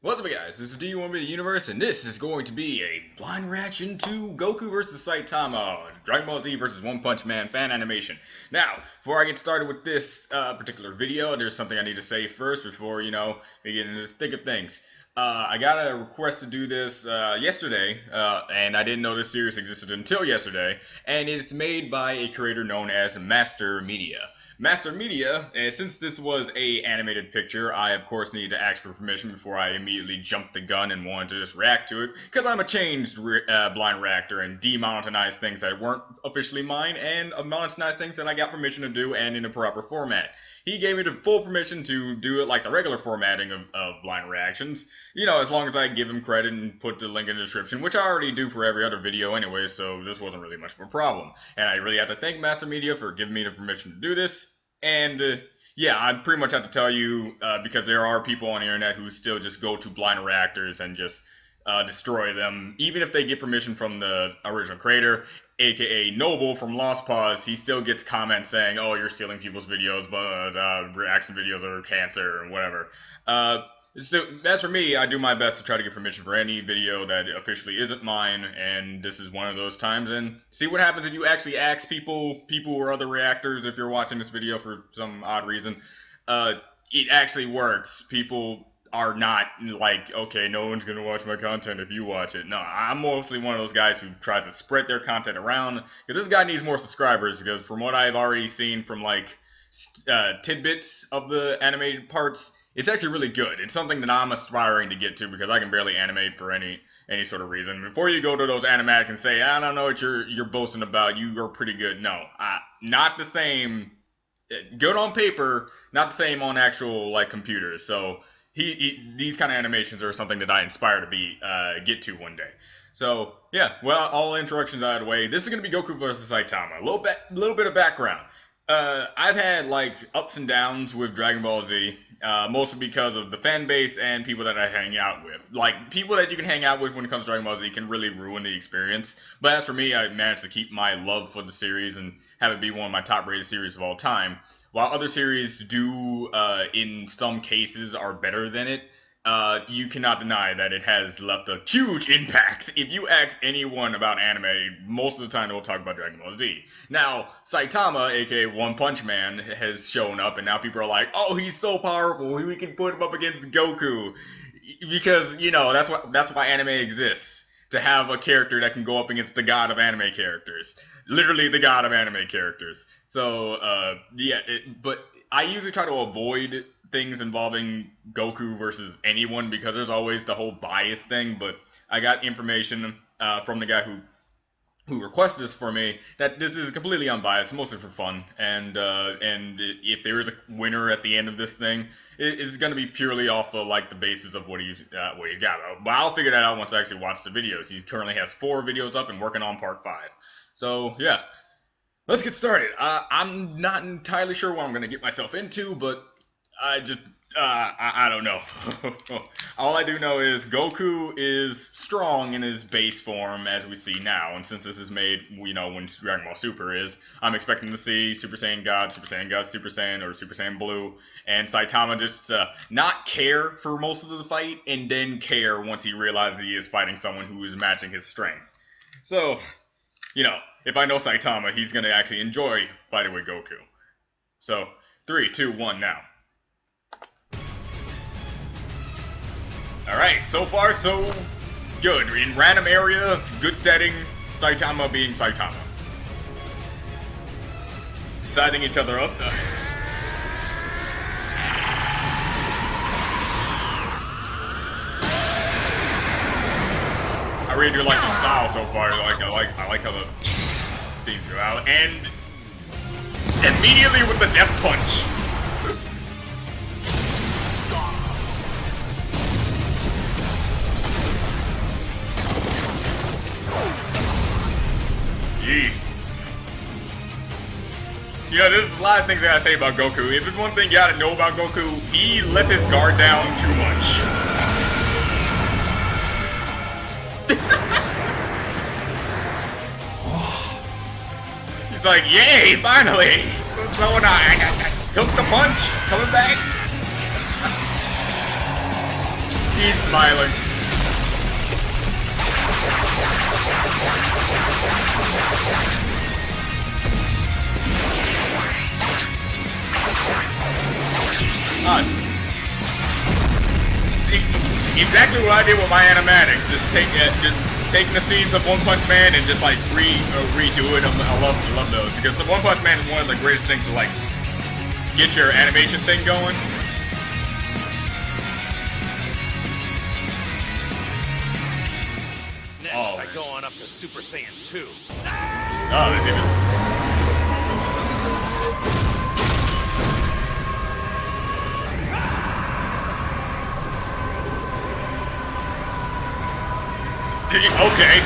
What's up, guys? This is D1B the Universe, and this is going to be a blind reaction to Goku vs. Saitama, Dragon Ball Z vs. One Punch Man fan animation. Now, before I get started with this particular video, there's something I need to say first before, we get into the thick of things. I got a request to do this yesterday, and I didn't know this series existed until yesterday, and it's made by a creator known as Master Media. Master Media, since this was a animated picture, I of course needed to ask for permission before I immediately jumped the gun and wanted to just react to it, because I'm a changed blind reactor and demonetize things that weren't officially mine, and monetize things that I got permission to do and in a proper format. He gave me the full permission to do it like the regular formatting of blind reactions, as long as I give him credit and put the link in the description, which I already do for every other video anyway, so this wasn't really much of a problem. And I really have to thank Master Media for giving me the permission to do this. And yeah, I pretty much have to tell you, because there are people on the internet who still just go to blind reactors and just destroy them. Even if they get permission from the original creator, aka Noble from Lost Pause, he still gets comments saying, oh, you're stealing people's videos, but reaction videos are cancer, or whatever. So as for me, I do my best to try to get permission for any video that officially isn't mine, and this is one of those times. And see what happens if you actually ask people or other reactors, if you're watching this video for some odd reason. It actually works. People are not like, okay, no one's gonna watch my content if you watch it. No, I'm mostly one of those guys who tries to spread their content around, because this guy needs more subscribers, because from what I've already seen from like tidbits of the animated parts, it's actually really good. It's something that I'm aspiring to get to, because I can barely animate for any sort of reason. Before you go to those animatics and say, I don't know what you're boasting about, you're pretty good. No, not the same. Good on paper, not the same on actual like computers. So these kind of animations are something that I aspire to get to one day. So yeah, well, all introductions out of the way. This is gonna be Goku versus Saitama. A little bit of background. I've had like ups and downs with Dragon Ball Z, mostly because of the fan base and people that I hang out with. Like, people that you can hang out with when it comes to Dragon Ball Z can really ruin the experience. But as for me, I managed to keep my love for the series and have it be one of my top rated series of all time. While other series do, in some cases, are better than it, you cannot deny that it has left a huge impact. If you ask anyone about anime, most of the time they'll talk about Dragon Ball Z. Now, Saitama, aka One Punch Man, has shown up, and now people are like, oh, he's so powerful, we can put him up against Goku. Because, that's why anime exists. To have a character that can go up against the god of anime characters. Literally the god of anime characters. So, yeah, but I usually try to avoid things involving Goku versus anyone, because there's always the whole bias thing. But I got information from the guy who requested this for me that this is completely unbiased, mostly for fun. And if there is a winner at the end of this thing, it's going to be purely off of like the basis of what he's got. But I'll figure that out once I actually watch the videos. He currently has 4 videos up and working on part 5. So yeah, let's get started. I'm not entirely sure what I'm going to get myself into, but I don't know. All I do know is Goku is strong in his base form, as we see now. And since this is made, when Dragon Ball Super is, I'm expecting to see Super Saiyan God, Super Saiyan God, Super Saiyan, or Super Saiyan Blue. And Saitama just not care for most of the fight, and then care once he realizes he is fighting someone who is matching his strength. So, if I know Saitama, he's going to actually enjoy fighting with Goku. So, 3, 2, 1, now. Alright, so far so good. In random area, good setting, Saitama being Saitama. Siding each other up. I really do like the style so far. I like how the things go out. And immediately with the death punch. There's a lot of things that I say about Goku. If there's one thing you gotta know about Goku, he lets his guard down too much. He's like, yay, finally! What's going on? I took the punch, coming back. He's smiling. Exactly what I did with my animatics. Just taking the scenes of One Punch Man and just like redo it. I love those because the One Punch Man is one of the greatest things to like get your animation thing going. Next, I go on up to Super Saiyan 2. Oh, there's even... Okay.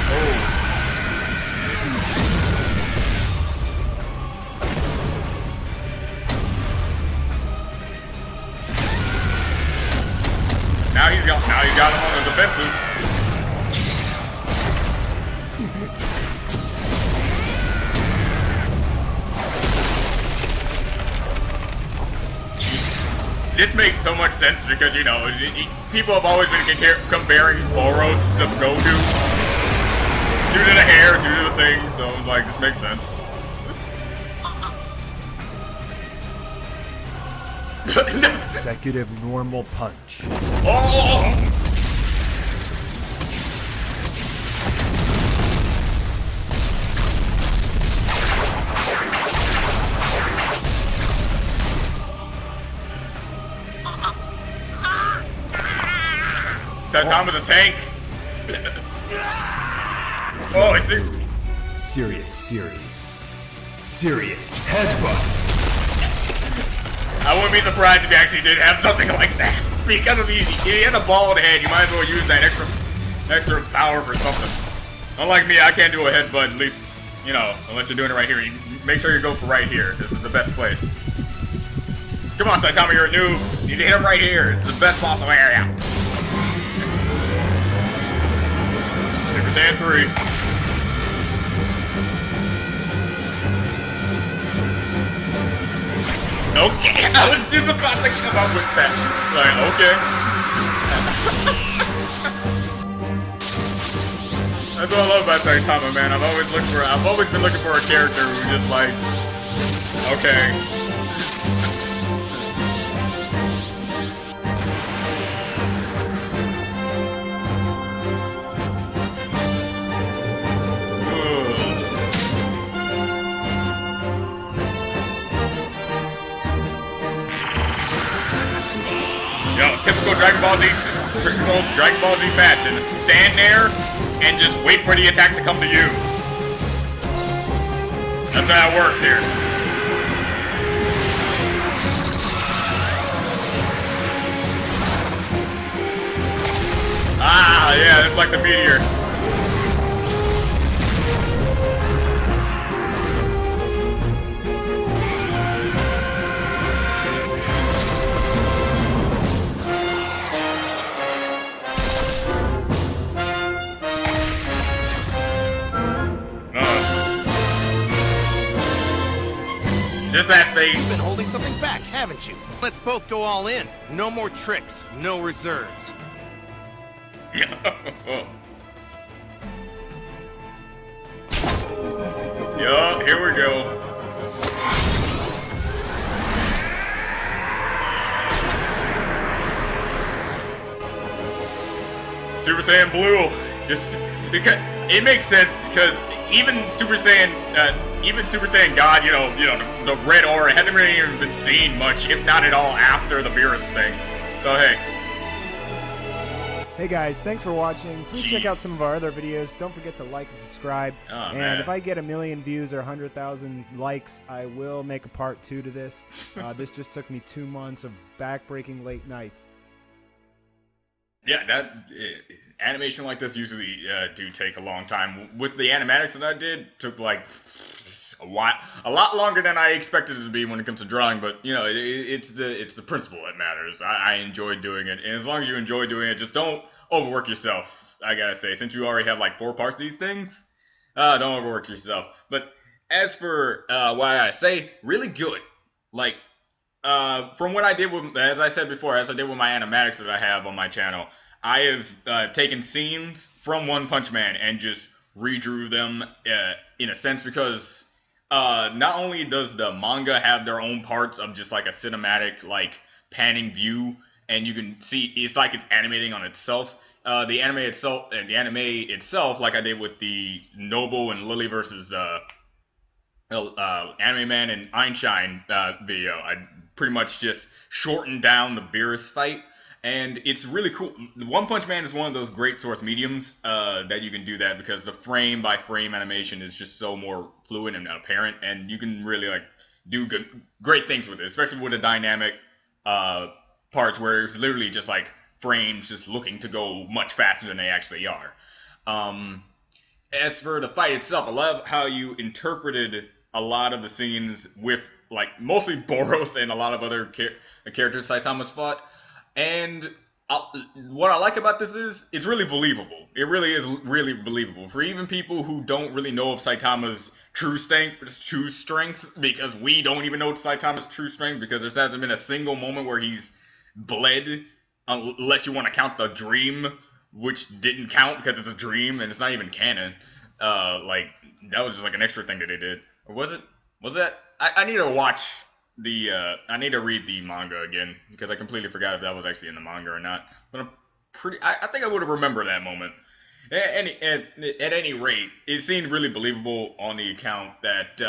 Oh. Now he's got him on the defensive. This makes so much sense because, you know, people have always been comparing Boros to Goku. Due to the hair, due to the thing, so, like, this makes sense. Consecutive normal punch. Oh! Saitama's a tank. Oh, I see. Serious headbutt. I wouldn't be surprised if he actually did have something like that. Because of he had a bald head, you might as well use that extra power for something. Unlike me, I can't do a headbutt, at least, you know, unless you're doing it right here. You make sure you go for right here. This is the best place. Come on, Saitama, you're a noob. You need to hit him right here. It's the best possible area. Super Saiyan 3. Okay, I was just about to come up with that. Like, okay. That's what I love about Saitama, man. I've always been looking for a character who just like, okay. Typical Dragon Ball Z fashion. Stand there and just wait for the attack to come to you. That's how it works here. Ah, yeah, it's like the meteor. Just that thing. You've been holding something back, haven't you? Let's both go all in. No more tricks, no reserves. Yup, here we go. Super Saiyan Blue. Just because it makes sense because even Super Saiyan God, you know, the red aura hasn't really even been seen much, if not at all, after the Beerus thing. So hey. Hey guys, thanks for watching. Please check out some of our other videos. Don't forget to like and subscribe. Oh, and man. if I get 1 million views or 100,000 likes, I will make a part 2 to this. This just took me 2 months of back-breaking late nights. Yeah, animation like this usually do take a long time. With the animatics that I did, took like a lot longer than I expected it to be when it comes to drawing. But you know, it's the principle that matters. I enjoy doing it, and as long as you enjoy doing it, just don't overwork yourself. I gotta say, since you already have like 4 parts of these things, don't overwork yourself. But as for why I say really good, like from what I did with, as I said before, as I did with my animatics that I have on my channel, I have taken scenes from One Punch Man and just redrew them in a sense because not only does the manga have their own parts of just like a cinematic like panning view, and you can see it's like it's animating on itself. The anime itself, like I did with the Noble and Lily versus Anime Man and Einstein video. I pretty much just shortened down the Beerus fight, and it's really cool. One Punch Man is one of those great source mediums that you can do that because the frame by frame animation is just so more fluid and apparent, and you can really like do great things with it, especially with the dynamic parts where it's literally just like frames just looking to go much faster than they actually are. As for the fight itself, I love how you interpreted a lot of the scenes with like mostly Boros and a lot of other characters Saitama's fought. And what I like about this is it's really believable. It really is really believable for even people who don't really know of Saitama's true strength, because we don't even know Saitama's true strength because there hasn't been a single moment where he's bled, unless you want to count the dream, which didn't count because it's a dream and it's not even canon. Like that was just like an extra thing that they did. Or was it? Was that? I need to watch the. I need to read the manga again because I completely forgot if that was actually in the manga or not. But I think I would have remembered that moment. At any rate, it seemed really believable on the account that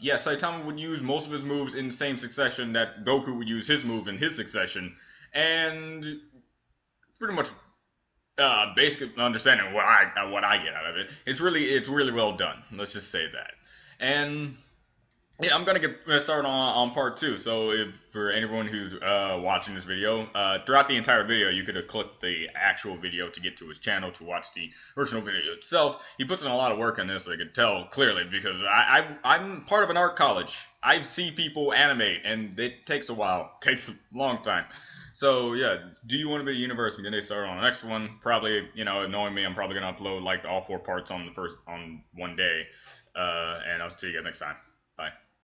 yeah, Saitama would use most of his moves in the same succession that Goku would use his move in his succession, and it's pretty much basic understanding what I get out of it. It's really well done. Let's just say that. And yeah, I'm gonna get started on part 2. So if for anyone who's watching this video, throughout the entire video, you could have clicked the actual video to get to his channel to watch the original video itself. He puts in a lot of work on this, so I can tell clearly because I'm part of an art college. I see people animate, and it takes a while. It takes a long time. So yeah, do you want to be a universe? I'm gonna start on the next one. Probably, knowing me, I'm probably gonna upload like all 4 parts on one day. And I'll see you guys next time.